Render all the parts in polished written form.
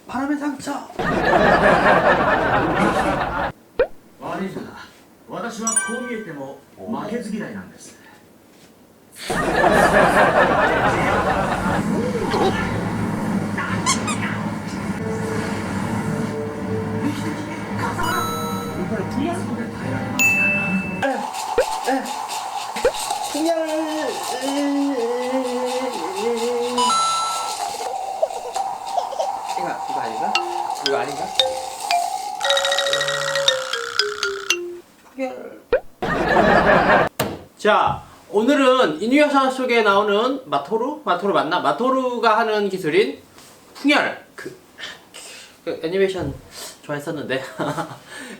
바람의 상처. 悪いさ、私はこう見えても負けず嫌いなんです。 이거 아닌가? 이거 아닌가? 자, 오늘은 이누야샤 속에 나오는 마토루 맞나? 마토루가 하는 기술인 풍열. 그 애니메이션 좋아했었는데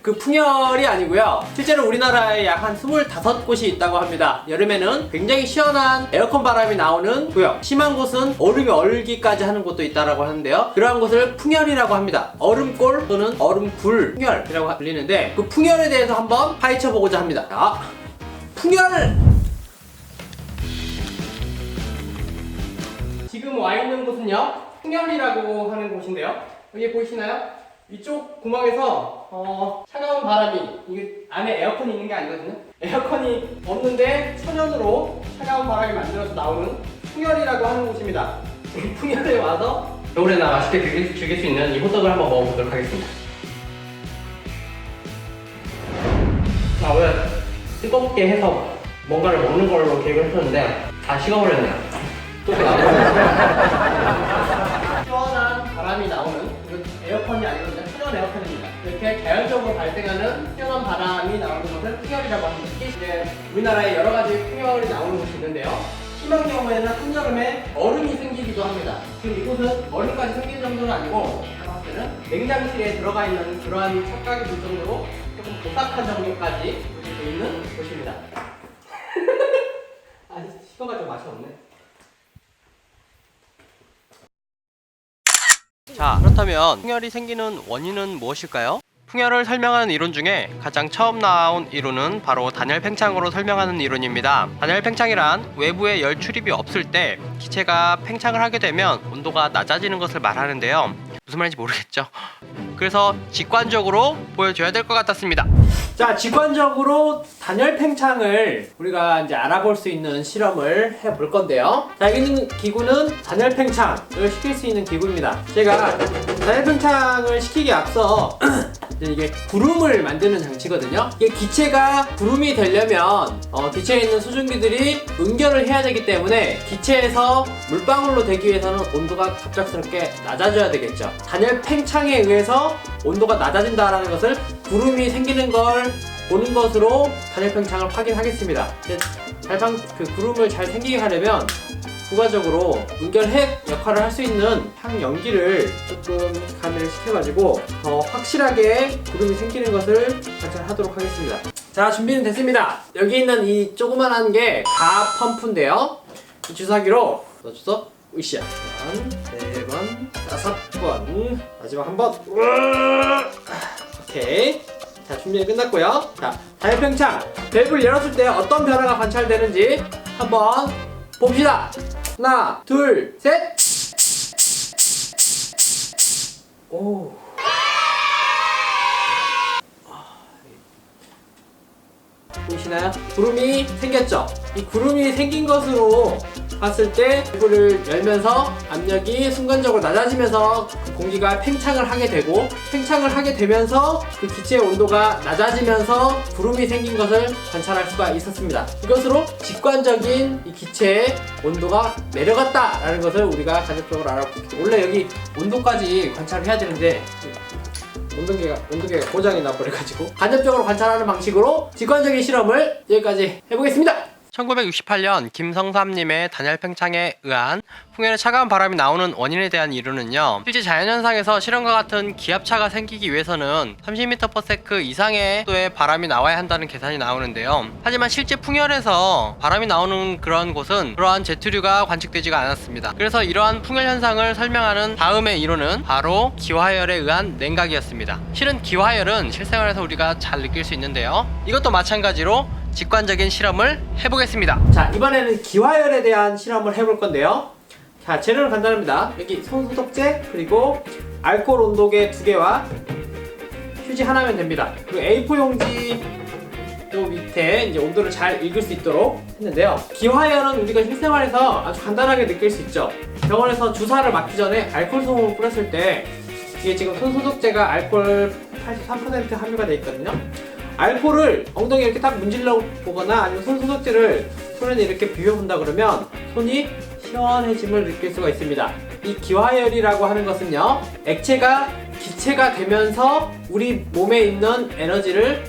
그 풍열이 아니고요. 실제로 우리나라에 약 한 25곳이 있다고 합니다. 여름에는 굉장히 시원한 에어컨 바람이 나오는 구역, 심한 곳은 얼음이 얼기까지 하는 곳도 있다고 하는데요. 그러한 곳을 풍열이라고 합니다. 얼음골 또는 얼음굴 풍열이라고 불리는데, 그 풍열에 대해서 한번 파헤쳐 보고자 합니다. 자, 풍열! 지금 와 있는 곳은요, 풍열이라고 하는 곳인데요. 여기 보이시나요? 이쪽 구멍에서 차가운 바람이, 이게 안에 에어컨이 있는 게 아니거든요. 에어컨이 없는데 천연으로 차가운 바람이 만들어서 나오는 풍열이라고 하는 곳입니다. 이 풍열에 와서 겨울에나 맛있게 즐길 수 있는 이 호떡을 한번 먹어보도록 하겠습니다. 자, 오늘 뜨겁게 해서 뭔가를 먹는 걸로 계획을 했었는데 다 식어버렸네요. 또 시원한 바람이 나오는, 이거 에어컨이 아니거든요. 천연 에어컨입니다. 이렇게 자연적으로 발생하는 시원한 바람이 나오는 것을 풍열이라고 합니다. 특히 이제 우리나라에 여러 가지 풍열이 나오는 곳이 있는데요. 심한 경우에는 한여름에 얼음이 생기기도 합니다. 지금 이곳은 얼음까지 생기는 정도는 아니고, 제가 봤을 때는 냉장실에 들어가 있는 그러한 착각이 들 정도로 조금 고삭한 정도까지 되어 있는 곳입니다. 아, 식어가지고 맛이 없네. 자, 그렇다면 풍열이 생기는 원인은 무엇일까요? 풍열을 설명하는 이론 중에 가장 처음 나온 이론은 바로 단열 팽창으로 설명하는 이론입니다. 단열 팽창이란 외부에 열 출입이 없을 때 기체가 팽창을 하게 되면 온도가 낮아지는 것을 말하는데요. 무슨 말인지 모르겠죠? 그래서 직관적으로 보여줘야 될 것 같았습니다. 자, 직관적으로 단열 팽창을 우리가 이제 알아볼 수 있는 실험을 해볼 건데요. 자, 여기 있는 기구는 단열 팽창을 시킬 수 있는 기구입니다. 제가 단열 팽창을 시키기 앞서 이게 구름을 만드는 장치거든요. 이게 기체가 구름이 되려면 기체에 있는 수증기들이 응결을 해야 되기 때문에 기체에서 물방울로 되기 위해서는 온도가 갑작스럽게 낮아져야 되겠죠. 단열 팽창에 의해서 온도가 낮아진다는 것을 구름이 생기는 걸 보는 것으로 단열 팽창을 확인하겠습니다. 그 구름을 잘 생기게 하려면 부가적으로 응결핵 역할을 할 수 있는 향연기를 조금 가미를 시켜가지고 더 확실하게 구름이 생기는 것을 관찰하도록 하겠습니다. 자, 준비는 됐습니다. 여기 있는 이 조그만한 게 가 펌프인데요. 이 주사기로 넣어줘서 으쌰, 1, 4번, 5번, 마지막 한 번. 오케이. 자, 준비 끝났고요. 자, 단열 팽창 밸브를 열었을 때 어떤 변화가 관찰되는지 한번 봅시다. 하나, 둘, 셋. 오. 보이시나요? 구름이 생겼죠? 이 구름이 생긴 것으로 봤을 때 밸브를 열면서 압력이 순간적으로 낮아지면서 공기가 팽창을 하게 되고, 팽창을 하게 되면서 그 기체의 온도가 낮아지면서 구름이 생긴 것을 관찰할 수가 있었습니다. 이것으로 직관적인 이 기체의 온도가 내려갔다 라는 것을 우리가 간접적으로 알아봅니다. 원래 여기 온도까지 관찰을 해야 되는데 온도계가 고장이 나버려가지고 간접적으로 관찰하는 방식으로 직관적인 실험을 여기까지 해보겠습니다. 1968년 김성삼님의 단열 팽창에 의한 풍열의 차가운 바람이 나오는 원인에 대한 이론은요, 실제 자연현상에서 실험과 같은 기압차가 생기기 위해서는 30m/s 이상의 속도의 바람이 나와야 한다는 계산이 나오는데요. 하지만 실제 풍열에서 바람이 나오는 그런 곳은 그러한 제트류가 관측되지가 않았습니다. 그래서 이러한 풍열 현상을 설명하는 다음의 이론은 바로 기화열에 의한 냉각이었습니다. 실은 기화열은 실생활에서 우리가 잘 느낄 수 있는데요, 이것도 마찬가지로 직관적인 실험을 해보겠습니다. 자, 이번에는 기화열에 대한 실험을 해볼 건데요. 자, 재료는 간단합니다. 여기 손소독제, 그리고 알코올 온도계 2개와 휴지 하나면 됩니다. 그리고 A4 용지 요 밑에 이제 온도를 잘 읽을 수 있도록 했는데요. 기화열은 우리가 실생활에서 아주 간단하게 느낄 수 있죠. 병원에서 주사를 맞기 전에 알코올 소금을 뿌렸을 때 이게 지금 손소독제가 알코올 83% 함유가 되어 있거든요. 알코올을 엉덩이에 이렇게 딱 문질러 보거나 아니면 손소독제를 손에 이렇게 비벼본다 그러면 손이 시원해짐을 느낄 수가 있습니다. 이 기화열이라고 하는 것은요, 액체가 기체가 되면서 우리 몸에 있는 열 에너지를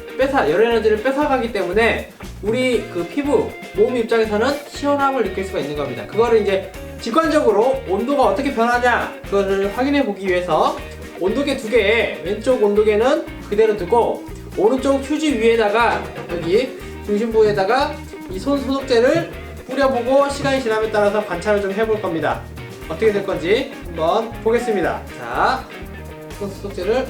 뺏어가기 때문에 우리 그 피부, 몸 입장에서는 시원함을 느낄 수가 있는 겁니다. 그거를 이제 직관적으로 온도가 어떻게 변하냐, 그거를 확인해 보기 위해서 온도계 2개에 왼쪽 온도계는 그대로 두고 오른쪽 휴지 위에다가 여기 중심부에다가 이 손 소독제를 뿌려보고 시간이 지남에 따라서 관찰을 좀 해볼 겁니다. 어떻게 될 건지 한번 보겠습니다. 자, 손 소독제를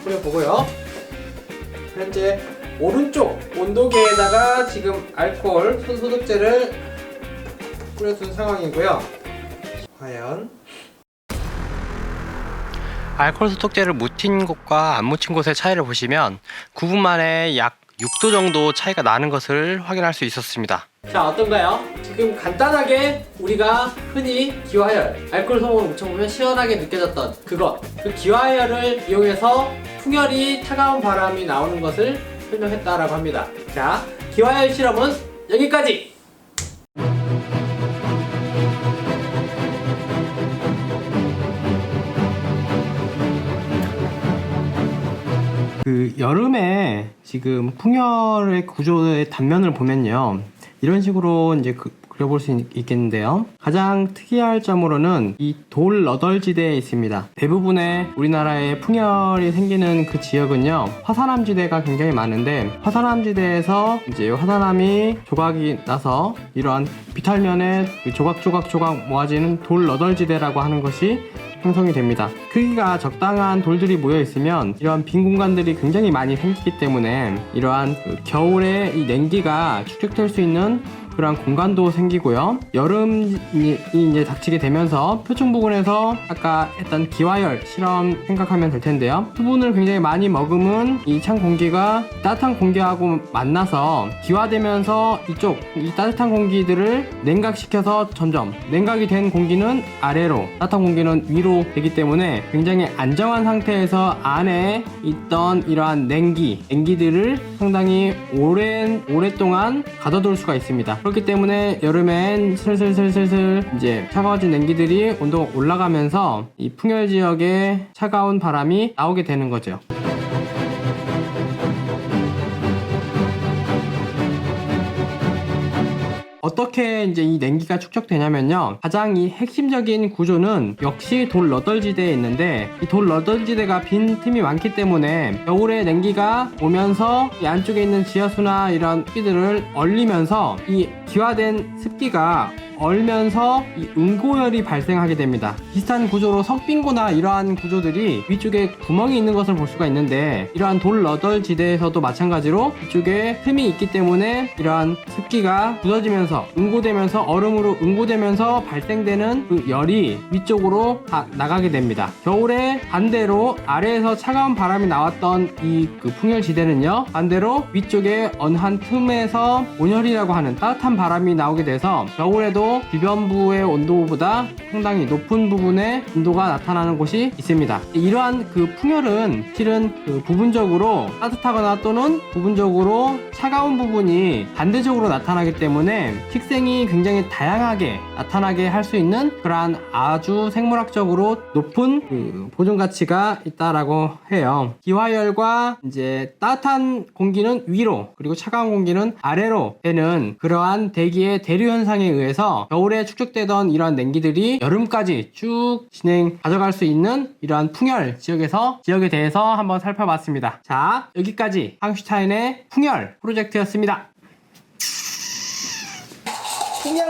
뿌려보고요. 현재 오른쪽 온도계에다가 지금 알코올 손 소독제를 뿌려둔 상황이고요. 과연 알코올 소독제를 묻힌 곳과 안 묻힌 곳의 차이를 보시면 9분 만에 약 6도 정도 차이가 나는 것을 확인할 수 있었습니다. 자, 어떤가요? 지금 간단하게 우리가 흔히 기화열, 알코올 소금을 묻혀보면 시원하게 느껴졌던 그것, 그 기화열을 이용해서 풍열이 차가운 바람이 나오는 것을 설명했다라고 합니다. 자, 기화열 실험은 여기까지! 그 여름에 지금 풍열의 구조의 단면을 보면요, 이런 식으로 이제 그려볼 수 있겠는데요. 가장 특이할 점으로는 이 돌너덜지대에 있습니다. 대부분의 우리나라의 풍열이 생기는 그 지역은요, 화산암지대가 굉장히 많은데, 화산암지대에서 이제 화산암이 조각이 나서 이러한 비탈면에 조각 모아지는 돌너덜지대라고 하는 것이 형성이 됩니다. 크기가 적당한 돌들이 모여 있으면 이러한 빈 공간들이 굉장히 많이 생기기 때문에 이러한 겨울에 이 냉기가 축적될 수 있는 그런 공간도 생기고요. 여름이 이제 닥치게 되면서 표층 부근에서 아까 했던 기화열 실험 생각하면 될 텐데요. 수분을 굉장히 많이 머금은 이 찬 공기가 따뜻한 공기하고 만나서 기화되면서 이 따뜻한 공기들을 냉각시켜서 점점 냉각이 된 공기는 아래로, 따뜻한 공기는 위로 되기 때문에 굉장히 안정한 상태에서 안에 있던 이러한 냉기들을 상당히 오랫동안 가둬둘 수가 있습니다. 그렇기 때문에 여름엔 슬슬 이제 차가워진 냉기들이 온도가 올라가면서 이 풍열 지역에 차가운 바람이 나오게 되는 거죠. 어떻게 이제 이 냉기가 축적되냐면요, 가장 이 핵심적인 구조는 역시 돌너덜지대에 있는데, 이 돌너덜지대가 빈 틈이 많기 때문에 겨울에 냉기가 오면서 이 안쪽에 있는 지하수나 이런 습기들을 얼리면서 이 기화된 습기가 얼면서 이 응고열이 발생하게 됩니다. 비슷한 구조로 석빙고나 이러한 구조들이 위쪽에 구멍이 있는 것을 볼 수가 있는데, 이러한 돌너덜지대에서도 마찬가지로 이쪽에 틈이 있기 때문에 이러한 습기가 굳어지면서 응고되면서 얼음으로 응고되면서 발생되는 그 열이 위쪽으로 다 나가게 됩니다. 겨울에 반대로 아래에서 차가운 바람이 나왔던 이 그 풍열지대는요, 반대로 위쪽에 어느 한 틈에서 온열이라고 하는 따뜻한 바람이 나오게 돼서 겨울에도 주변부의 온도보다 상당히 높은 부분에 온도가 나타나는 곳이 있습니다. 이러한 그 풍열은 실은 그 부분적으로 따뜻하거나 또는 부분적으로 차가운 부분이 반대적으로 나타나기 때문에 식생이 굉장히 다양하게 나타나게 할 수 있는 그러한 아주 생물학적으로 높은 그 보존 가치가 있다라고 해요. 기화열과 이제 따뜻한 공기는 위로, 그리고 차가운 공기는 아래로 되는 그러한 대기의 대류 현상에 의해서 겨울에 축적되던 이러한 냉기들이 여름까지 쭉 가져갈 수 있는 이러한 풍열 지역에 대해서 한번 살펴봤습니다. 자, 여기까지 황슈타인의 풍열 프로젝트였습니다. 풍열